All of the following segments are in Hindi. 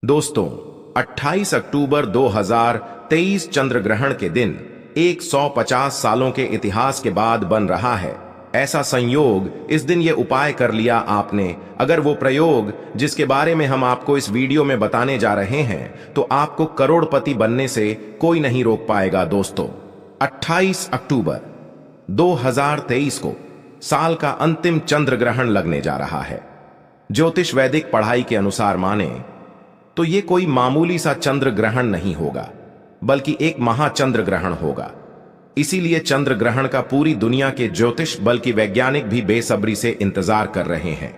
दोस्तों, 28 अक्टूबर 2023 चंद्र ग्रहण के दिन 150 सालों के इतिहास के बाद बन रहा है। ऐसा संयोग, इस दिन ये उपाय कर लिया आपने, अगर वो प्रयोग जिसके बारे में हम आपको इस वीडियो में बताने जा रहे हैं, तो आपको करोड़पति बनने से कोई नहीं रोक पाएगा। दोस्तों, 28 अक्टूबर 2023 को साल का अंतिम चंद्र ग्रहण लगने जा रहा है। ज्योतिष वैदिक पढ़ाई के अनुसार माने तो ये कोई मामूली सा चंद्र ग्रहण नहीं होगा, बल्कि एक महाचंद्र ग्रहण होगा। इसीलिए चंद्र ग्रहण का पूरी दुनिया के ज्योतिष बल्कि वैज्ञानिक भी बेसब्री से इंतजार कर रहे हैं।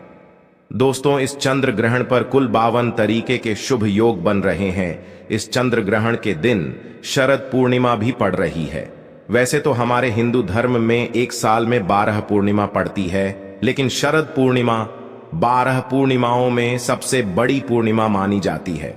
दोस्तों, इस चंद्र ग्रहण पर कुल 52 तरीके के शुभ योग बन रहे हैं। इस चंद्र ग्रहण के दिन शरद पूर्णिमा भी पड़ रही है। वैसे तो हमारे हिंदू धर्म में एक साल में 12 पूर्णिमा पड़ती है, लेकिन शरद पूर्णिमा 12 पूर्णिमाओं में सबसे बड़ी पूर्णिमा मानी जाती है।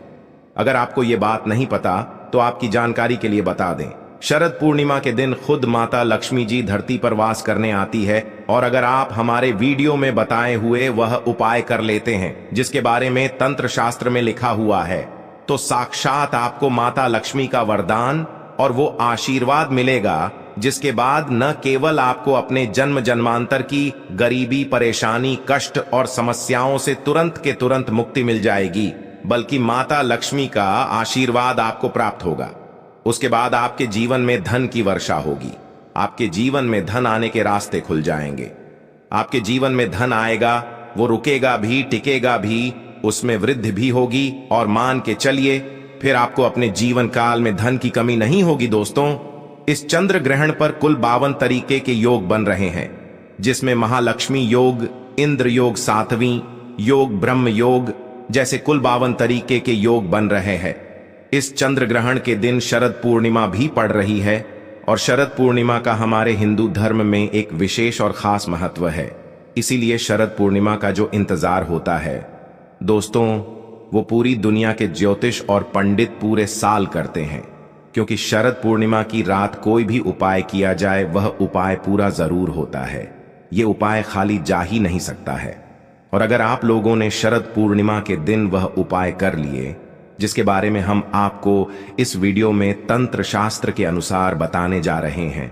अगर आपको ये बात नहीं पता तो आपकी जानकारी के लिए बता दें, शरद पूर्णिमा के दिन खुद माता लक्ष्मी जी धरती पर वास करने आती है। और अगर आप हमारे वीडियो में बताए हुए वह उपाय कर लेते हैं जिसके बारे में तंत्र शास्त्र में लिखा हुआ है, तो साक्षात आपको माता लक्ष्मी का वरदान और वो आशीर्वाद मिलेगा, जिसके बाद न केवल आपको अपने जन्म जन्मांतर की गरीबी, परेशानी, कष्ट और समस्याओं से तुरंत के तुरंत मुक्ति मिल जाएगी, बल्कि माता लक्ष्मी का आशीर्वाद आपको प्राप्त होगा। उसके बाद आपके जीवन में धन की वर्षा होगी। आपके जीवन में धन आने के रास्ते खुल जाएंगे। आपके जीवन में धन आएगा, वो रुकेगा भी, टिकेगा भी, उसमें वृद्धि भी होगी। और मान के चलिए, फिर आपको अपने जीवन काल में धन की कमी नहीं होगी। दोस्तों, इस चंद्र ग्रहण पर कुल 52 तरीके के योग बन रहे हैं, जिसमें महालक्ष्मी योग, इंद्र योग, सातवीं योग, ब्रह्म योग जैसे कुल 52 तरीके के योग बन रहे हैं। इस चंद्र ग्रहण के दिन शरद पूर्णिमा भी पड़ रही है, और शरद पूर्णिमा का हमारे हिंदू धर्म में एक विशेष और खास महत्व है। इसीलिए शरद पूर्णिमा का जो इंतजार होता है दोस्तों, वो पूरी दुनिया के ज्योतिष और पंडित पूरे साल करते हैं, क्योंकि शरद पूर्णिमा की रात कोई भी उपाय किया जाए, वह उपाय पूरा जरूर होता है। ये उपाय खाली जा ही नहीं सकता है। और अगर आप लोगों ने शरद पूर्णिमा के दिन वह उपाय कर लिए, जिसके बारे में हम आपको इस वीडियो में तंत्र शास्त्र के अनुसार बताने जा रहे हैं,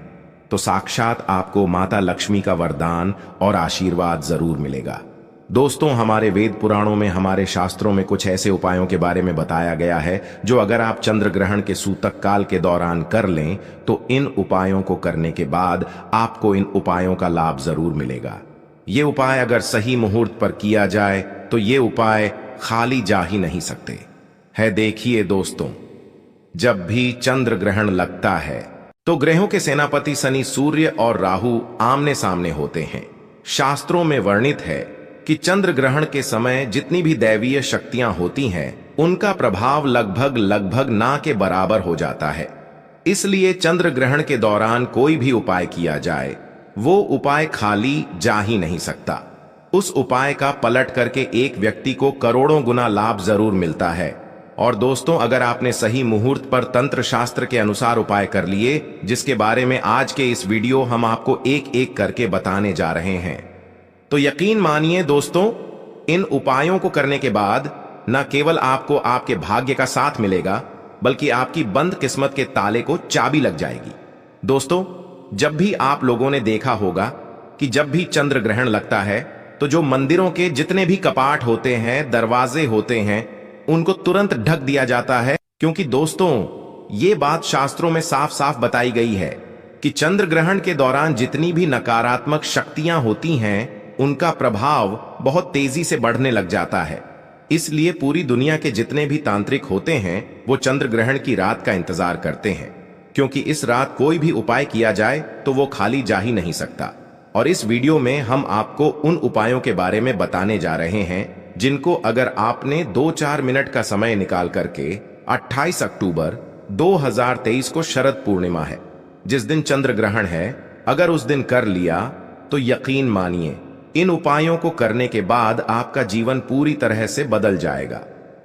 तो साक्षात आपको माता लक्ष्मी का वरदान और आशीर्वाद जरूर मिलेगा। दोस्तों, हमारे वेद पुराणों में, हमारे शास्त्रों में कुछ ऐसे उपायों के बारे में बताया गया है जो अगर आप चंद्र ग्रहण के सूतक काल के दौरान कर लें, तो इन उपायों को करने के बाद आपको इन उपायों का लाभ जरूर मिलेगा। ये उपाय अगर सही मुहूर्त पर किया जाए तो ये उपाय खाली जा ही नहीं सकते है। देखिए दोस्तों, जब भी चंद्र ग्रहण लगता है तो ग्रहों के सेनापति शनि, सूर्य और राहु आमने सामने होते हैं। शास्त्रों में वर्णित है कि चंद्र ग्रहण के समय जितनी भी दैवीय शक्तियां होती हैं, उनका प्रभाव लगभग ना के बराबर हो जाता है। इसलिए चंद्र ग्रहण के दौरान कोई भी उपाय किया जाए, वो उपाय खाली जा ही नहीं सकता। उस उपाय का पलट करके एक व्यक्ति को करोड़ों गुना लाभ जरूर मिलता है। और दोस्तों, अगर आपने सही मुहूर्त पर तंत्र शास्त्र के अनुसार उपाय कर लिए, जिसके बारे में आज के इस वीडियो हम आपको एक एक करके बताने जा रहे हैं, तो यकीन मानिए दोस्तों, इन उपायों को करने के बाद न केवल आपको आपके भाग्य का साथ मिलेगा, बल्कि आपकी बंद किस्मत के ताले को चाबी लग जाएगी। दोस्तों, जब भी आप लोगों ने देखा होगा कि जब भी चंद्र ग्रहण लगता है, तो जो मंदिरों के जितने भी कपाट होते हैं, दरवाजे होते हैं, उनको तुरंत ढक दिया जाता है। क्योंकि दोस्तों, ये बात शास्त्रों में साफ साफ बताई गई है कि चंद्र ग्रहण के दौरान जितनी भी नकारात्मक शक्तियां होती हैं, उनका प्रभाव बहुत तेजी से बढ़ने लग जाता है। इसलिए पूरी दुनिया के जितने भी तांत्रिक होते हैं, वो चंद्र ग्रहण की रात का इंतजार करते हैं, क्योंकि इस रात कोई भी उपाय किया जाए तो वो खाली जा ही नहीं सकता। और इस वीडियो में हम आपको उन उपायों के बारे में बताने जा रहे हैं, जिनको अगर आपने 2-4 मिनट का समय निकाल करके 28 अक्टूबर 2023 को शरद पूर्णिमा है, जिस दिन चंद्र ग्रहण है, अगर उस दिन कर लिया, तो यकीन मानिए, इन उपायों को करने के बाद आपका जीवन पूरी तरह से बदल जाएगा।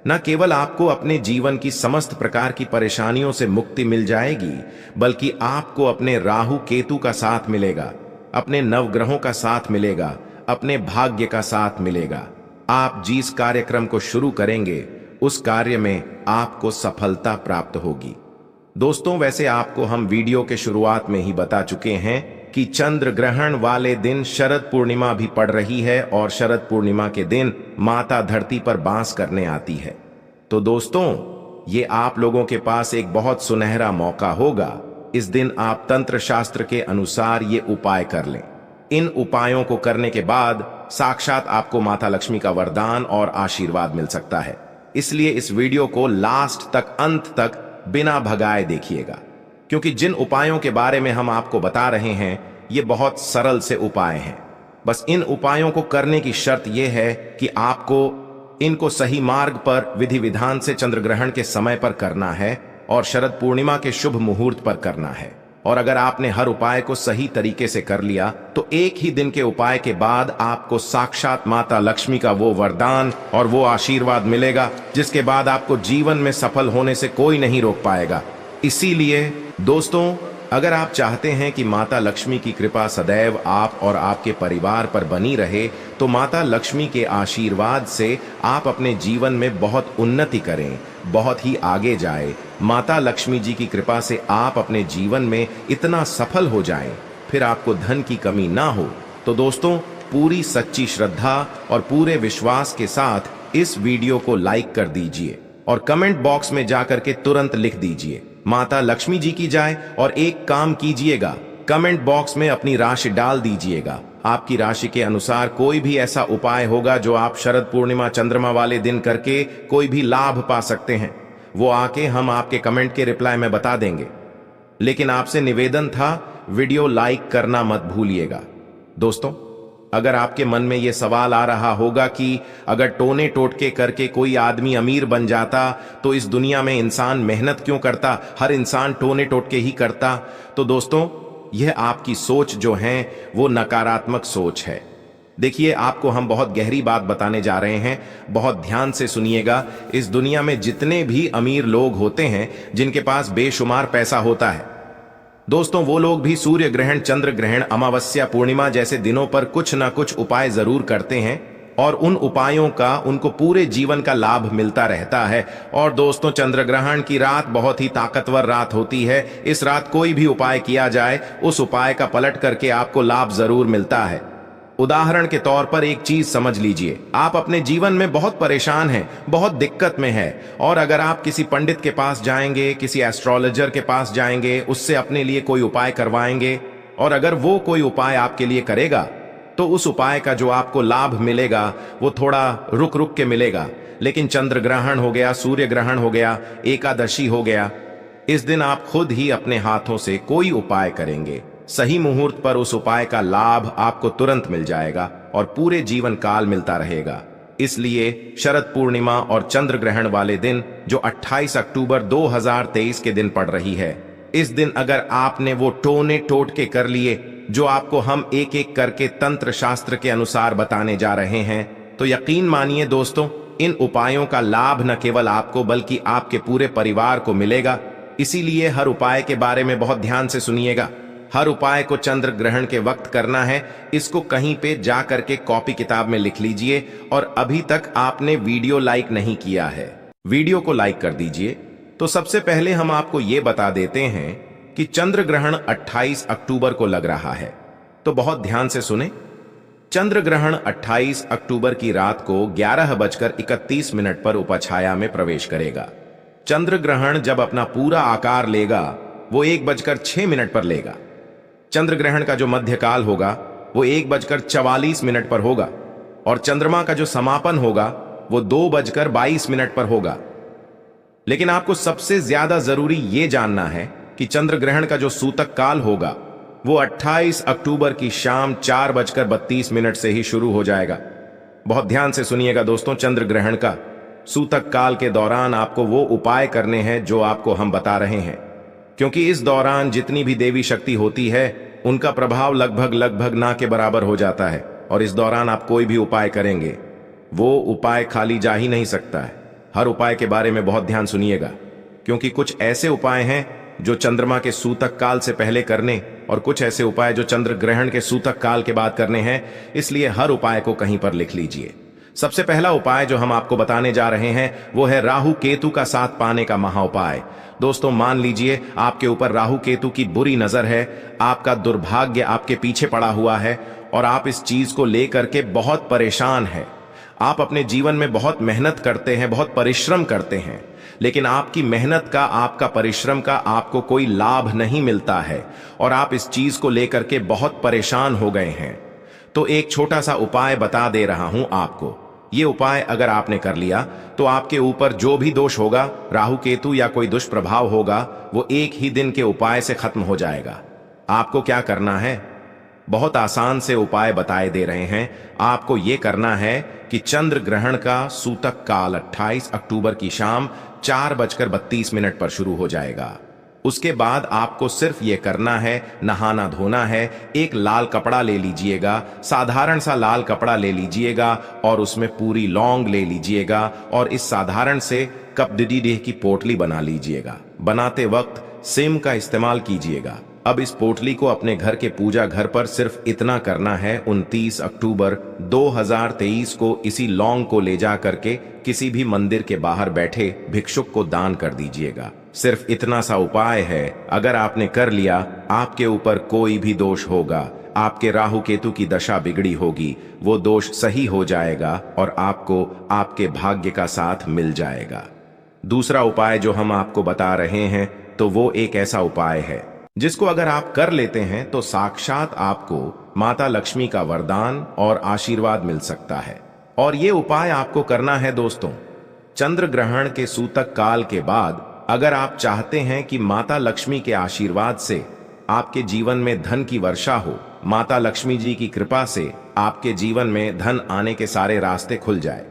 न केवल आपको अपने जीवन की समस्त प्रकार की परेशानियों से मुक्ति मिल जाएगी, बल्कि आपको अपने राहु केतु का साथ मिलेगा, अपने नवग्रहों का साथ मिलेगा, अपने भाग्य का साथ मिलेगा। आप जिस कार्यक्रम को शुरू करेंगे उस कार्य में आपको सफलता प्राप्त होगी। दोस्तों, वैसे आपको हम वीडियो के शुरुआत में ही बता चुके हैं कि चंद्र ग्रहण वाले दिन शरद पूर्णिमा भी पड़ रही है और शरद पूर्णिमा के दिन माता धरती पर वास करने आती है। तो दोस्तों, ये आप लोगों के पास एक बहुत सुनहरा मौका होगा। इस दिन आप तंत्र शास्त्र के अनुसार ये उपाय कर लें। इन उपायों को करने के बाद साक्षात आपको माता लक्ष्मी का वरदान और आशीर्वाद मिल सकता है। इसलिए इस वीडियो को लास्ट तक, अंत तक बिना भगाए देखिएगा, क्योंकि जिन उपायों के बारे में हम आपको बता रहे हैं ये बहुत सरल से उपाय हैं। बस इन उपायों को करने की शर्त यह है कि आपको इनको सही मार्ग पर विधि विधान से चंद्र ग्रहण के समय पर करना है और शरद पूर्णिमा के शुभ मुहूर्त पर करना है। और अगर आपने हर उपाय को सही तरीके से कर लिया तो एक ही दिन के उपाय के बाद आपको साक्षात माता लक्ष्मी का वो वरदान और वो आशीर्वाद मिलेगा जिसके बाद आपको जीवन में सफल होने से कोई नहीं रोक पाएगा। इसीलिए दोस्तों, अगर आप चाहते हैं कि माता लक्ष्मी की कृपा सदैव आप और आपके परिवार पर बनी रहे, तो माता लक्ष्मी के आशीर्वाद से आप अपने जीवन में बहुत उन्नति करें, बहुत ही आगे जाए। माता लक्ष्मी जी की कृपा से आप अपने जीवन में इतना सफल हो जाएं, फिर आपको धन की कमी ना हो। तो दोस्तों, पूरी सच्ची श्रद्धा और पूरे विश्वास के साथ इस वीडियो को लाइक कर दीजिए और कमेंट बॉक्स में जाकर के तुरंत लिख दीजिए माता लक्ष्मी जी की जाए। और एक काम कीजिएगा, कमेंट बॉक्स में अपनी राशि डाल दीजिएगा। आपकी राशि के अनुसार कोई भी ऐसा उपाय होगा जो आप शरद पूर्णिमा चंद्रमा वाले दिन करके कोई भी लाभ पा सकते हैं, वो आके हम आपके कमेंट के रिप्लाई में बता देंगे। लेकिन आपसे निवेदन था, वीडियो लाइक करना मत भूलिएगा। दोस्तों, अगर आपके मन में यह सवाल आ रहा होगा कि अगर टोने टोटके करके कोई आदमी अमीर बन जाता तो इस दुनिया में इंसान मेहनत क्यों करता, हर इंसान टोने टोटके ही करता, तो दोस्तों, यह आपकी सोच जो है वो नकारात्मक सोच है। देखिए, आपको हम बहुत गहरी बात बताने जा रहे हैं, बहुत ध्यान से सुनिएगा। इस दुनिया में जितने भी अमीर लोग होते हैं, जिनके पास बेशुमार पैसा होता है, दोस्तों, वो लोग भी सूर्य ग्रहण, चंद्र ग्रहण, अमावस्या, पूर्णिमा जैसे दिनों पर कुछ ना कुछ उपाय जरूर करते हैं और उन उपायों का उनको पूरे जीवन का लाभ मिलता रहता है। और दोस्तों, चंद्र ग्रहण की रात बहुत ही ताकतवर रात होती है। इस रात कोई भी उपाय किया जाए, उस उपाय का पलट करके आपको लाभ जरूर मिलता है। उदाहरण के तौर पर एक चीज समझ लीजिए, आप अपने जीवन में बहुत परेशान हैं, बहुत दिक्कत में हैं, और अगर आप किसी पंडित के पास जाएंगे, किसी एस्ट्रोलॉजर के पास जाएंगे, उससे अपने लिए कोई उपाय करवाएंगे, और अगर वो कोई उपाय आपके लिए करेगा तो उस उपाय का जो आपको लाभ मिलेगा वो थोड़ा रुक रुक के मिलेगा। लेकिन चंद्र ग्रहण हो गया, सूर्य ग्रहण हो गया, एकादशी हो गया, इस दिन आप खुद ही अपने हाथों से कोई उपाय करेंगे, सही मुहूर्त पर उस उपाय का लाभ आपको तुरंत मिल जाएगा और पूरे जीवन काल मिलता रहेगा। इसलिए शरद पूर्णिमा और चंद्र ग्रहण वाले दिन जो 28 अक्टूबर 2023 के दिन पड़ रही है, इस दिन अगर आपने वो टोने टोटके कर लिए जो आपको हम एक एक करके तंत्र शास्त्र के अनुसार बताने जा रहे हैं, तो यकीन मानिए दोस्तों, इन उपायों का लाभ न केवल आपको बल्कि आपके पूरे परिवार को मिलेगा। इसीलिए हर उपाय के बारे में बहुत ध्यान से सुनिएगा। हर उपाय को चंद्र ग्रहण के वक्त करना है। इसको कहीं पे जा करके कॉपी किताब में लिख लीजिए। और अभी तक आपने वीडियो लाइक नहीं किया है, वीडियो को लाइक कर दीजिए। तो सबसे पहले हम आपको ये बता देते हैं कि चंद्र ग्रहण 28 अक्टूबर को लग रहा है, तो बहुत ध्यान से सुने। चंद्र ग्रहण 28 अक्टूबर की रात को 11:31 पर उपछाया में प्रवेश करेगा। चंद्र ग्रहण जब अपना पूरा आकार लेगा वो 1:06 पर लेगा। चंद्र ग्रहण का जो मध्यकाल होगा वो 1:44 पर होगा और चंद्रमा का जो समापन होगा वो 2:22 पर होगा। लेकिन आपको सबसे ज्यादा जरूरी यह जानना है कि चंद्र ग्रहण का जो सूतक काल होगा वो 28 अक्टूबर की शाम 4:32 से ही शुरू हो जाएगा। बहुत ध्यान से सुनिएगा दोस्तों, चंद्र ग्रहण का सूतक काल के दौरान आपको वो उपाय करने हैं जो आपको हम बता रहे हैं, क्योंकि इस दौरान जितनी भी देवी शक्ति होती है उनका प्रभाव लगभग ना के बराबर हो जाता है। और इस दौरान आप कोई भी उपाय करेंगे वो उपाय खाली जा ही नहीं सकता है। हर उपाय के बारे में बहुत ध्यान सुनिएगा, क्योंकि कुछ ऐसे उपाय हैं जो चंद्रमा के सूतक काल से पहले करने और कुछ ऐसे उपाय जो चंद्र ग्रहण के सूतक काल के बाद करने हैं। इसलिए हर उपाय को कहीं पर लिख लीजिए। सबसे पहला उपाय जो हम आपको बताने जा रहे हैं वो है राहु केतु का साथ पाने का महा उपाय। दोस्तों मान लीजिए आपके ऊपर राहु केतु की बुरी नजर है, आपका दुर्भाग्य आपके पीछे पड़ा हुआ है और आप इस चीज को लेकर के बहुत परेशान हैं। आप अपने जीवन में बहुत मेहनत करते हैं, बहुत परिश्रम करते हैं, लेकिन आपकी मेहनत का, आपका परिश्रम का आपको कोई लाभ नहीं मिलता है और आप इस चीज को लेकर के बहुत परेशान हो गए हैं। तो एक छोटा सा उपाय बता दे रहा हूं आपको। ये उपाय अगर आपने कर लिया तो आपके ऊपर जो भी दोष होगा, राहु केतु या कोई दुष्प्रभाव होगा, वो एक ही दिन के उपाय से खत्म हो जाएगा। आपको क्या करना है? बहुत आसान से उपाय बताए दे रहे हैं। आपको यह करना है कि चंद्र ग्रहण का सूतक काल 28 अक्टूबर की शाम 4:32 पर शुरू हो जाएगा। उसके बाद आपको सिर्फ ये करना है, नहाना धोना है, एक लाल कपड़ा ले लीजिएगा, साधारण सा लाल कपड़ा ले लीजिएगा और उसमें पूरी लौंग ले लीजिएगा और इस साधारण से कपडिडी की पोटली बना लीजिएगा। बनाते वक्त सिम का इस्तेमाल कीजिएगा। अब इस पोटली को अपने घर के पूजा घर पर सिर्फ इतना करना है, 29 अक्टूबर 2023 को इसी लौंग को ले जा करके किसी भी मंदिर के बाहर बैठे भिक्षुक को दान कर दीजिएगा। सिर्फ इतना सा उपाय है, अगर आपने कर लिया, आपके ऊपर कोई भी दोष होगा, आपके राहु केतु की दशा बिगड़ी होगी, वो दोष सही हो जाएगा और आपको आपके भाग्य का साथ मिल जाएगा। दूसरा उपाय जो हम आपको बता रहे हैं तो वो एक ऐसा उपाय है जिसको अगर आप कर लेते हैं तो साक्षात आपको माता लक्ष्मी का वरदान और आशीर्वाद मिल सकता है। और ये उपाय आपको करना है दोस्तों, चंद्र ग्रहण के सूतक काल के बाद। अगर आप चाहते हैं कि माता लक्ष्मी के आशीर्वाद से आपके जीवन में धन की वर्षा हो, माता लक्ष्मी जी की कृपा से आपके जीवन में धन आने के सारे रास्ते खुल जाए,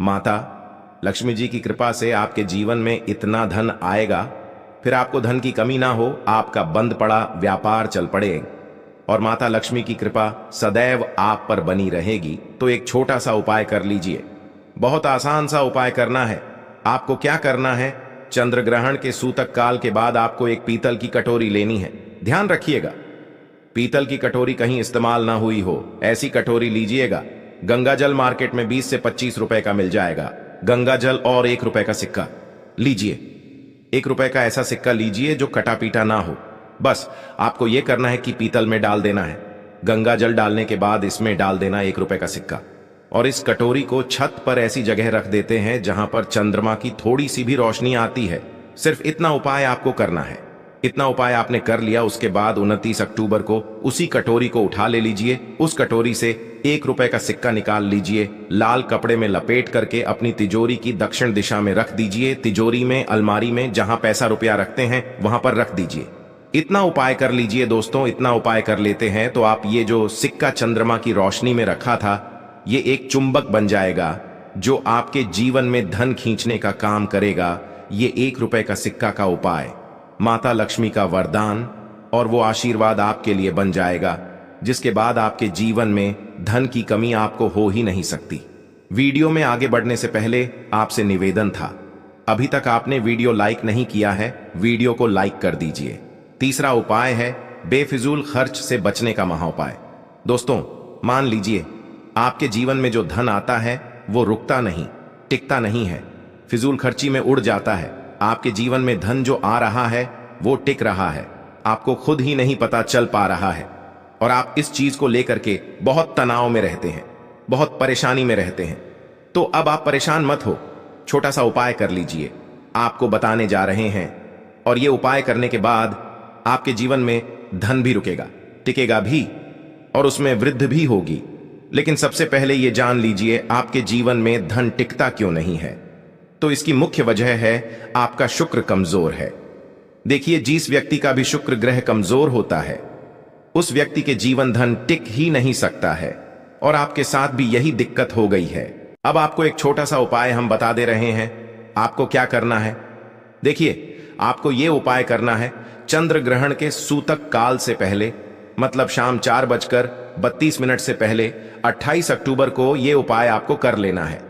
माता लक्ष्मी जी की कृपा से आपके जीवन में इतना धन आएगा, फिर आपको धन की कमी ना हो, आपका बंद पड़ा व्यापार चल पड़े और माता लक्ष्मी की कृपा सदैव आप पर बनी रहेगी, तो एक छोटा सा उपाय कर लीजिए। बहुत आसान सा उपाय करना है। आपको क्या करना है, चंद्र ग्रहण के सूतक काल के बाद आपको एक पीतल की कटोरी लेनी है। ध्यान रखिएगा, पीतल की कटोरी कहीं इस्तेमाल ना हुई हो, ऐसी कटोरी लीजिएगा। गंगा जल मार्केट में 20 से 25 रुपए का मिल जाएगा। गंगा जल और 1 रुपए का सिक्का लीजिए। 1 रुपए का ऐसा सिक्का लीजिए जो कटा पीटा ना हो। बस आपको यह करना है कि पीतल में डाल देना है। गंगा जल डालने के बाद इसमें डाल देना 1 रुपए का सिक्का और इस कटोरी को छत पर ऐसी जगह रख देते हैं जहां पर चंद्रमा की थोड़ी सी भी रोशनी आती है। सिर्फ इतना उपाय आपको करना है। इतना उपाय आपने कर लिया, उसके बाद 29 अक्टूबर को उसी कटोरी को उठा ले लीजिए। उस कटोरी से 1 रुपए का सिक्का निकाल लीजिए, लाल कपड़े में लपेट करके अपनी तिजोरी की दक्षिण दिशा में रख दीजिए। तिजोरी में, अलमारी में, जहां पैसा रुपया रखते हैं वहां पर रख दीजिए। इतना उपाय कर लीजिए दोस्तों। इतना उपाय कर लेते हैं तो आप ये जो सिक्का चंद्रमा की रोशनी में रखा था, ये एक चुंबक बन जाएगा जो आपके जीवन में धन खींचने का काम करेगा। ये 1 रुपए का सिक्का का उपाय, माता लक्ष्मी का वरदान और वो आशीर्वाद आपके लिए बन जाएगा, जिसके बाद आपके जीवन में धन की कमी आपको हो ही नहीं सकती। वीडियो में आगे बढ़ने से पहले आपसे निवेदन था, अभी तक आपने वीडियो लाइक नहीं किया है, वीडियो को लाइक कर दीजिए। तीसरा उपाय है बेफिजूल खर्च से बचने का महाउपाय। दोस्तों मान लीजिए आपके जीवन में जो धन आता है वो रुकता नहीं, टिकता नहीं है, फिजूल खर्ची में उड़ जाता है। आपके जीवन में धन जो आ रहा है वो टिक रहा है, आपको खुद ही नहीं पता चल पा रहा है और आप इस चीज को लेकर के बहुत तनाव में रहते हैं, बहुत परेशानी में रहते हैं। तो अब आप परेशान मत हो, छोटा सा उपाय कर लीजिए, आपको बताने जा रहे हैं। और ये उपाय करने के बाद आपके जीवन में धन भी रुकेगा, टिकेगा भी और उसमें वृद्धि भी होगी। लेकिन सबसे पहले ये जान लीजिए आपके जीवन में धन टिकता क्यों नहीं है। तो इसकी मुख्य वजह है आपका शुक्र कमजोर है। देखिए, जिस व्यक्ति का भी शुक्र ग्रह कमजोर होता है उस व्यक्ति के जीवन धन टिक ही नहीं सकता है और आपके साथ भी यही दिक्कत हो गई है। अब आपको एक छोटा सा उपाय हम बता दे रहे हैं। आपको क्या करना है, देखिए आपको यह उपाय करना है चंद्र ग्रहण के सूतक काल से पहले, मतलब शाम 4:32 से पहले 28 अक्टूबर को यह उपाय आपको कर लेना है।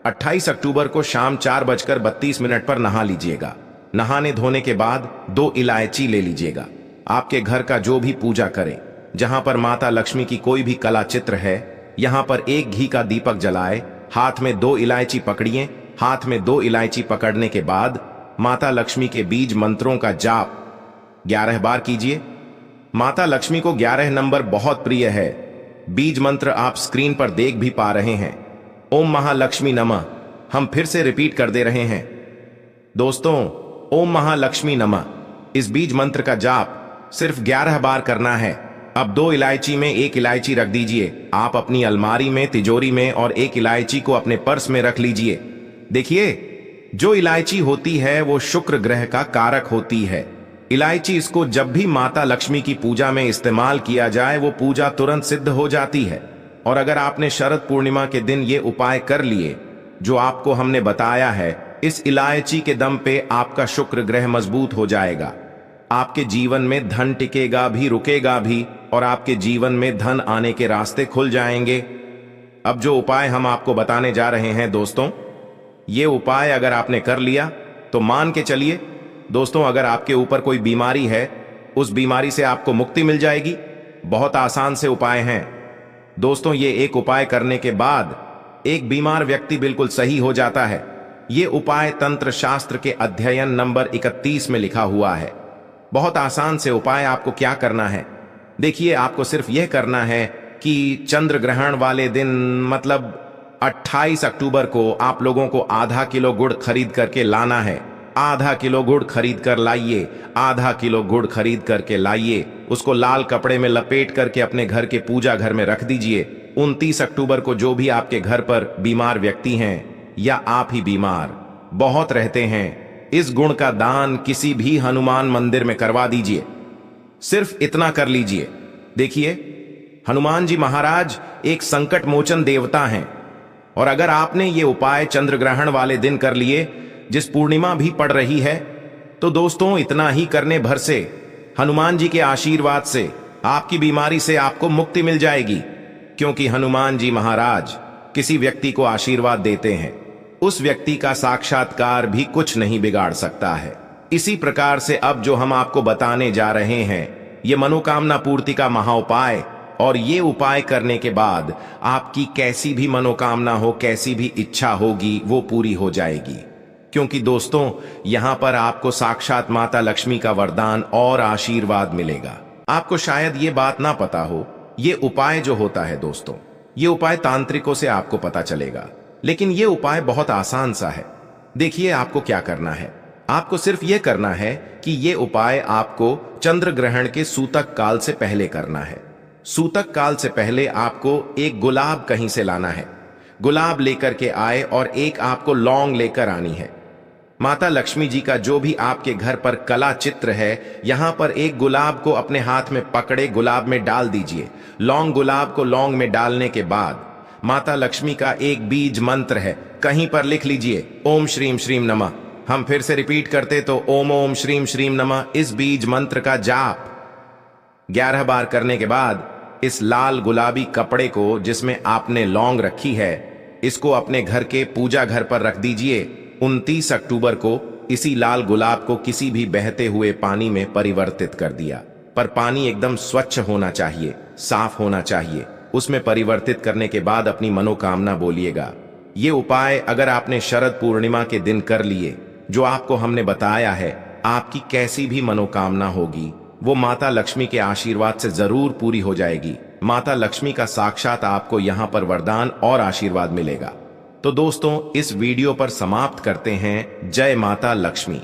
28 अक्टूबर को शाम 4:32 पर नहा लीजिएगा। नहाने धोने के बाद 2 इलायची ले लीजिएगा। आपके घर का जो भी पूजा करे, जहां पर माता लक्ष्मी की कोई भी कला चित्र है, यहां पर एक घी का दीपक जलाए, हाथ में 2 इलायची पकड़िए। हाथ में 2 इलायची पकड़ने के बाद माता लक्ष्मी के बीज मंत्रों का जाप 11 बार कीजिए। माता लक्ष्मी को 11 नंबर बहुत प्रिय है। बीज मंत्र आप स्क्रीन पर देख भी पा रहे हैं। ओम महालक्ष्मी नमः। हम फिर से रिपीट कर दे रहे हैं दोस्तों, ओम महालक्ष्मी नमः। इस बीज मंत्र का जाप सिर्फ 11 बार करना है। अब 2 इलायची में 1 इलायची रख दीजिए आप अपनी अलमारी में, तिजोरी में, और 1 इलायची को अपने पर्स में रख लीजिए। देखिए, जो इलायची होती है वो शुक्र ग्रह का कारक होती है। इलायची इसको जब भी माता लक्ष्मी की पूजा में इस्तेमाल किया जाए वो पूजा तुरंत सिद्ध हो जाती है। और अगर आपने शरद पूर्णिमा के दिन ये उपाय कर लिए जो आपको हमने बताया है, इस इलायची के दम पे आपका शुक्र ग्रह मजबूत हो जाएगा। आपके जीवन में धन टिकेगा भी, रुकेगा भी, और आपके जीवन में धन आने के रास्ते खुल जाएंगे। अब जो उपाय हम आपको बताने जा रहे हैं दोस्तों, ये उपाय अगर आपने कर लिया तो मान के चलिए दोस्तों, अगर आपके ऊपर कोई बीमारी है उस बीमारी से आपको मुक्ति मिल जाएगी। बहुत आसान से उपाय हैं दोस्तों। ये एक उपाय करने के बाद एक बीमार व्यक्ति बिल्कुल सही हो जाता है। ये उपाय तंत्र शास्त्र के अध्ययन नंबर 31 में लिखा हुआ है। बहुत आसान से उपाय। आपको क्या करना है, देखिए, आपको सिर्फ यह करना है कि चंद्र ग्रहण वाले दिन मतलब 28 अक्टूबर को आप लोगों को आधा किलो गुड़ खरीद करके लाना है। आधा किलो गुड़ खरीद कर लाइए। आधा किलो गुड़ खरीद करके लाइए। उसको लाल कपड़े में लपेट करके अपने घर के पूजा घर में रख दीजिए। 29 अक्टूबर को जो भी आपके घर पर बीमार व्यक्ति हैं या आप ही बीमार बहुत रहते हैं, इस गुण का दान किसी भी हनुमान मंदिर में करवा दीजिए। सिर्फ इतना कर लीजिए। देखिए, हनुमान जी महाराज एक संकट मोचन देवता हैं, और अगर आपने ये उपाय चंद्र ग्रहण वाले दिन कर लिए जिस पूर्णिमा भी पड़ रही है, तो दोस्तों इतना ही करने भर से हनुमान जी के आशीर्वाद से आपकी बीमारी से आपको मुक्ति मिल जाएगी। क्योंकि हनुमान जी महाराज किसी व्यक्ति को आशीर्वाद देते हैं, उस व्यक्ति का साक्षात्कार भी कुछ नहीं बिगाड़ सकता है। इसी प्रकार से अब जो हम आपको बताने जा रहे हैं ये मनोकामना पूर्ति का महाउपाय, और ये उपाय करने के बाद आपकी कैसी भी मनोकामना हो, कैसी भी इच्छा होगी, वो पूरी हो जाएगी। क्योंकि दोस्तों यहां पर आपको साक्षात माता लक्ष्मी का वरदान और आशीर्वाद मिलेगा। आपको शायद ये बात ना पता हो, ये उपाय जो होता है दोस्तों, ये उपाय तांत्रिकों से आपको पता चलेगा, लेकिन ये उपाय बहुत आसान सा है। देखिए, आपको क्या करना है, आपको सिर्फ ये करना है कि ये उपाय आपको चंद्र ग्रहण के सूतक काल से पहले करना है। सूतक काल से पहले आपको एक गुलाब कहीं से लाना है। गुलाब लेकर के आए और एक आपको लौंग लेकर आनी है। माता लक्ष्मी जी का जो भी आपके घर पर कला चित्र है, यहां पर एक गुलाब को अपने हाथ में पकड़े गुलाब में डाल दीजिए। लौंग गुलाब को लौंग में डालने के बाद माता लक्ष्मी का एक बीज मंत्र है, कहीं पर लिख लीजिए ओम श्रीम श्रीम नमः। हम फिर से रिपीट करते तो ओम ओम श्रीम श्रीम नमः। इस बीज मंत्र का जाप 11 बार करने के बाद इस लाल गुलाबी कपड़े को जिसमें आपने लौंग रखी है, इसको अपने घर के पूजा घर पर रख दीजिए। 29 अक्टूबर को इसी लाल गुलाब को किसी भी बहते हुए पानी में परिवर्तित कर दिया, पर पानी एकदम स्वच्छ होना चाहिए, साफ होना चाहिए। उसमें परिवर्तित करने के बाद अपनी मनोकामना बोलिएगा। ये उपाय अगर आपने शरद पूर्णिमा के दिन कर लिए जो आपको हमने बताया है, आपकी कैसी भी मनोकामना होगी वो माता लक्ष्मी के आशीर्वाद से जरूर पूरी हो जाएगी। माता लक्ष्मी का साक्षात आपको यहां पर वरदान और आशीर्वाद मिलेगा। तो दोस्तों इस वीडियो पर समाप्त करते हैं। जय माता लक्ष्मी।